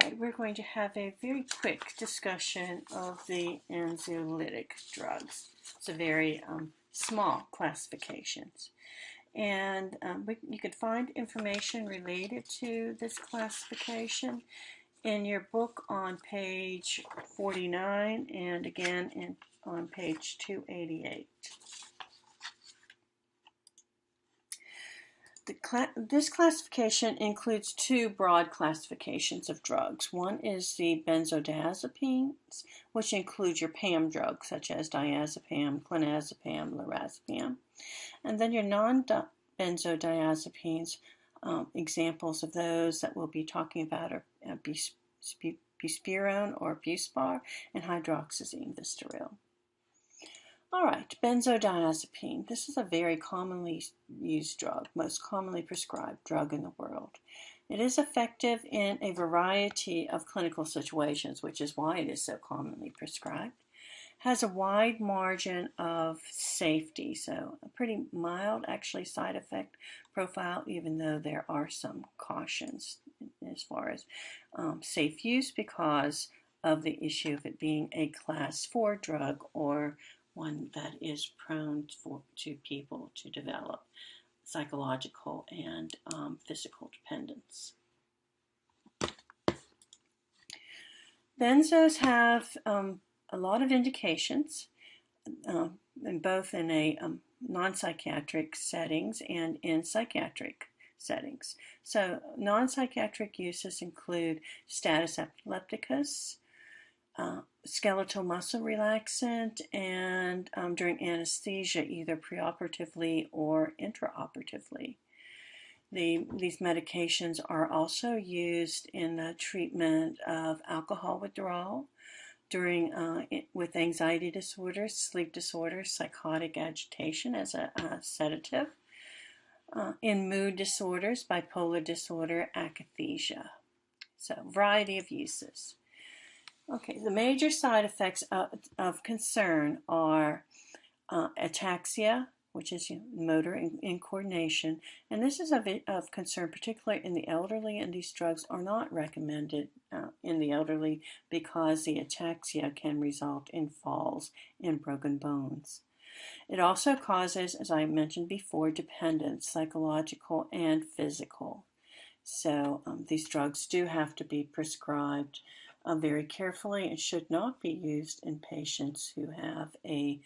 Alright, we're going to have a very quick discussion of the anxiolytic drugs. It's a very small classifications. And you can find information related to this classification in your book on page 49 and again on page 288. This classification includes two broad classifications of drugs. One is the benzodiazepines, which include your PAM drugs such as diazepam, clonazepam, lorazepam. And then your non-benzodiazepines, examples of those that we'll be talking about are buspirone or Buspar and hydroxyzine Vistaril. All right, benzodiazepine. This is a very commonly used drug, most commonly prescribed drug in the world. It is effective in a variety of clinical situations, which is why it is so commonly prescribed. Has a wide margin of safety, so a pretty mild, actually, side effect profile, even though there are some cautions as far as safe use because of the issue of it being a class 4 drug or one that is prone to people to develop psychological and physical dependence. Benzos have a lot of indications, both in a non-psychiatric settings and in psychiatric settings. So non-psychiatric uses include status epilepticus, skeletal muscle relaxant, and during anesthesia, either preoperatively or intraoperatively. These medications are also used in the treatment of alcohol withdrawal, with anxiety disorders, sleep disorders, psychotic agitation as a sedative, in mood disorders, bipolar disorder, akathisia. So, variety of uses. Okay, the major side effects of concern are ataxia, which is motor incoordination, and this is of concern particularly in the elderly, and these drugs are not recommended in the elderly because the ataxia can result in falls and broken bones. It also causes, as I mentioned before, dependence, psychological and physical. So these drugs do have to be prescribed very carefully and should not be used in patients who have a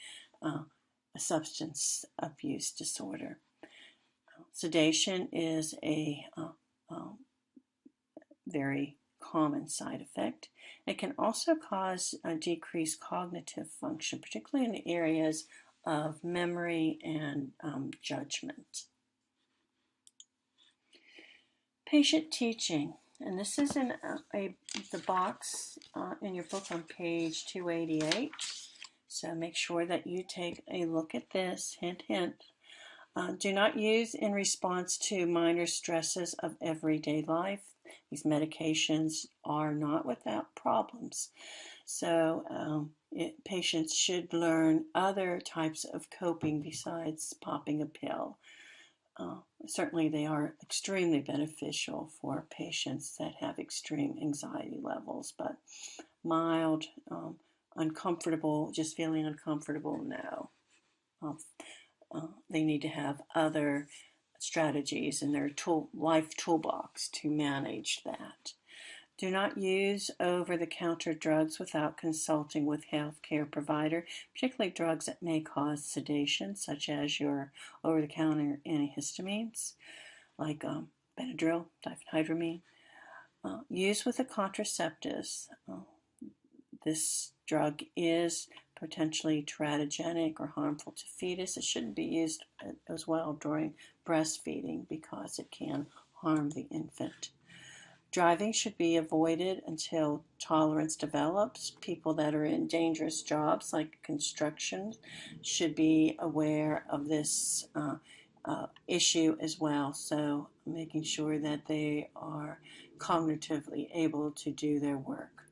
substance abuse disorder. Sedation is a very common side effect. It can also cause a decreased cognitive function, particularly in the areas of memory and judgment. Patient teaching. And this is in the box in your book on page 288. So make sure that you take a look at this. Hint, hint. Do not use in response to minor stresses of everyday life. These medications are not without problems. So patients should learn other types of coping besides popping a pill. Certainly they are extremely beneficial for patients that have extreme anxiety levels, but mild, uncomfortable, just feeling uncomfortable, no. They need to have other strategies in their life toolbox to manage that. Do not use over-the-counter drugs without consulting with a healthcare provider, particularly drugs that may cause sedation, such as your over-the-counter antihistamines, like Benadryl, diphenhydramine. Use with the contraceptives. This drug is potentially teratogenic or harmful to fetus. It shouldn't be used as well during breastfeeding because it can harm the infant. Driving should be avoided until tolerance develops. People that are in dangerous jobs like construction should be aware of this issue as well. So making sure that they are cognitively able to do their work.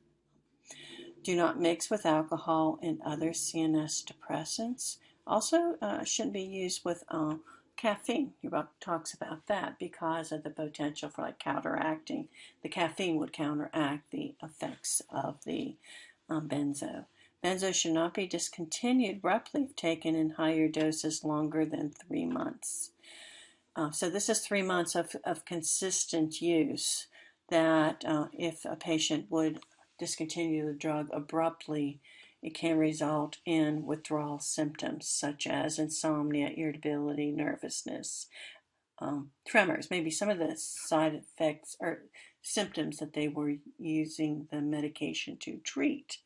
Do not mix with alcohol and other CNS depressants. Also shouldn't be used with caffeine. Your book talks about that because of the potential for like counteracting. The caffeine would counteract the effects of the benzo. Benzo should not be discontinued abruptly if taken in higher doses longer than 3 months. So this is 3 months of consistent use that if a patient would discontinue the drug abruptly, it can result in withdrawal symptoms such as insomnia, irritability, nervousness, tremors. Maybe some of the side effects or symptoms that they were using the medication to treat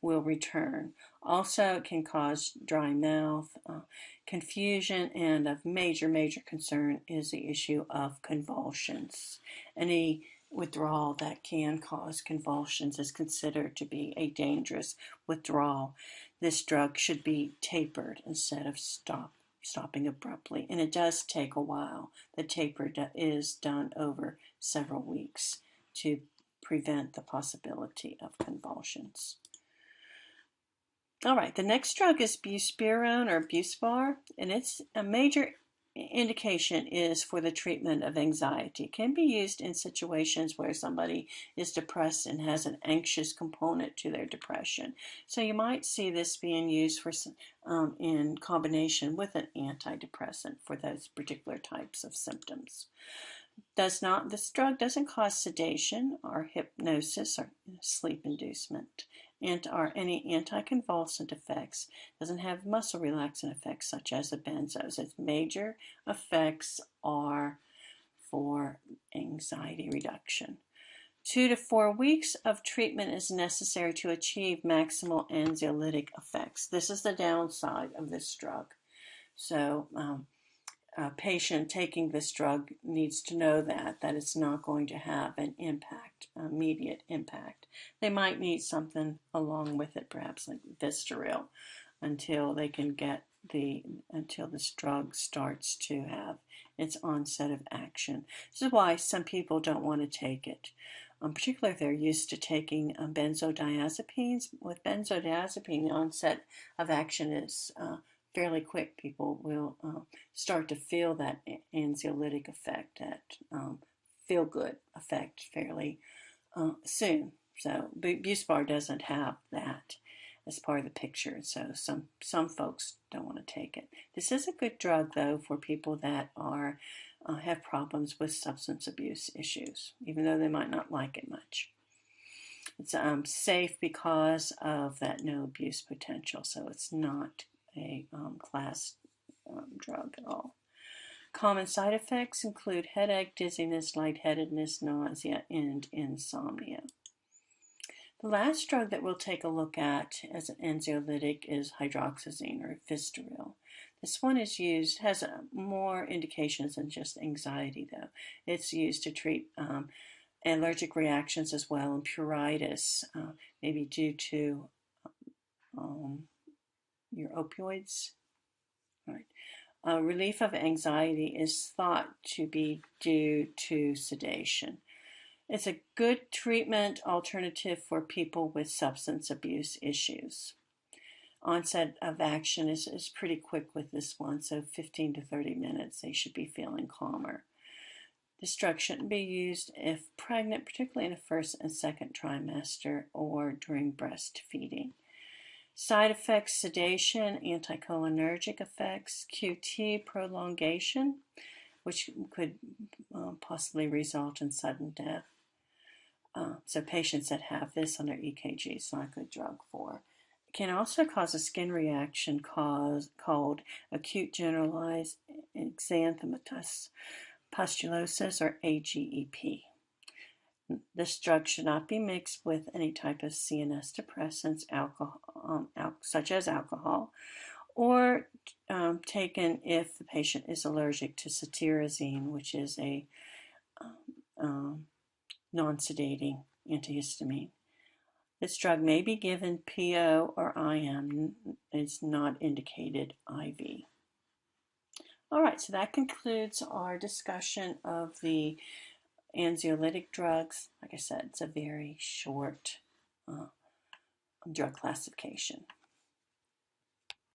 will return. Also, it can cause dry mouth, confusion, and of major concern is the issue of convulsions. Any withdrawal that can cause convulsions is considered to be a dangerous withdrawal. This drug should be tapered instead of stopping abruptly, and it does take a while. The taper is done over several weeks to prevent the possibility of convulsions. All right, the next drug is buspirone or Buspar, and it's a major indication is for the treatment of anxiety. It can be used in situations where somebody is depressed and has an anxious component to their depression. So you might see this being used for in combination with an antidepressant for those particular types of symptoms. This drug doesn't cause sedation or hypnosis or sleep inducement, and or any anticonvulsant effects. Doesn't have muscle relaxant effects such as the benzos. Its major effects are for anxiety reduction. 2 to 4 weeks of treatment is necessary to achieve maximal anxiolytic effects. This is the downside of this drug. So a patient taking this drug needs to know that it's not going to have an immediate impact. They might need something along with it, perhaps like Vistaril, until this drug starts to have its onset of action. This is why some people don't want to take it, particularly if they're used to taking benzodiazepines. With benzodiazepine, the onset of action is fairly quick. People will start to feel that anxiolytic effect, that feel-good effect fairly soon. So Buspar doesn't have that as part of the picture, so some folks don't want to take it. This is a good drug, though, for people that are have problems with substance abuse issues, even though they might not like it much. It's safe because of that no abuse potential, so it's not a class drug at all. Common side effects include headache, dizziness, lightheadedness, nausea, and insomnia. The last drug that we'll take a look at as an anxiolytic is hydroxyzine or Vistaril. This one has more indications than just anxiety, though. It's used to treat allergic reactions as well, and pruritus, maybe due to your opioids. Right. Relief of anxiety is thought to be due to sedation. It's a good treatment alternative for people with substance abuse issues. Onset of action is pretty quick with this one, so 15 to 30 minutes, they should be feeling calmer. This drug shouldn't be used if pregnant, particularly in the first and second trimester or during breastfeeding. Side effects: sedation, anticholinergic effects, QT prolongation, which could possibly result in sudden death. So patients that have this on their EKG, it's not a good drug for. It can also cause a skin reaction called acute generalized xanthematous pustulosis, or AGEP. This drug should not be mixed with any type of CNS depressants, such as alcohol, or taken if the patient is allergic to cetirizine, which is a non-sedating antihistamine. This drug may be given PO or IM. It's not indicated IV. All right, so that concludes our discussion of the anxiolytic drugs. Like I said, it's a very short drug classification.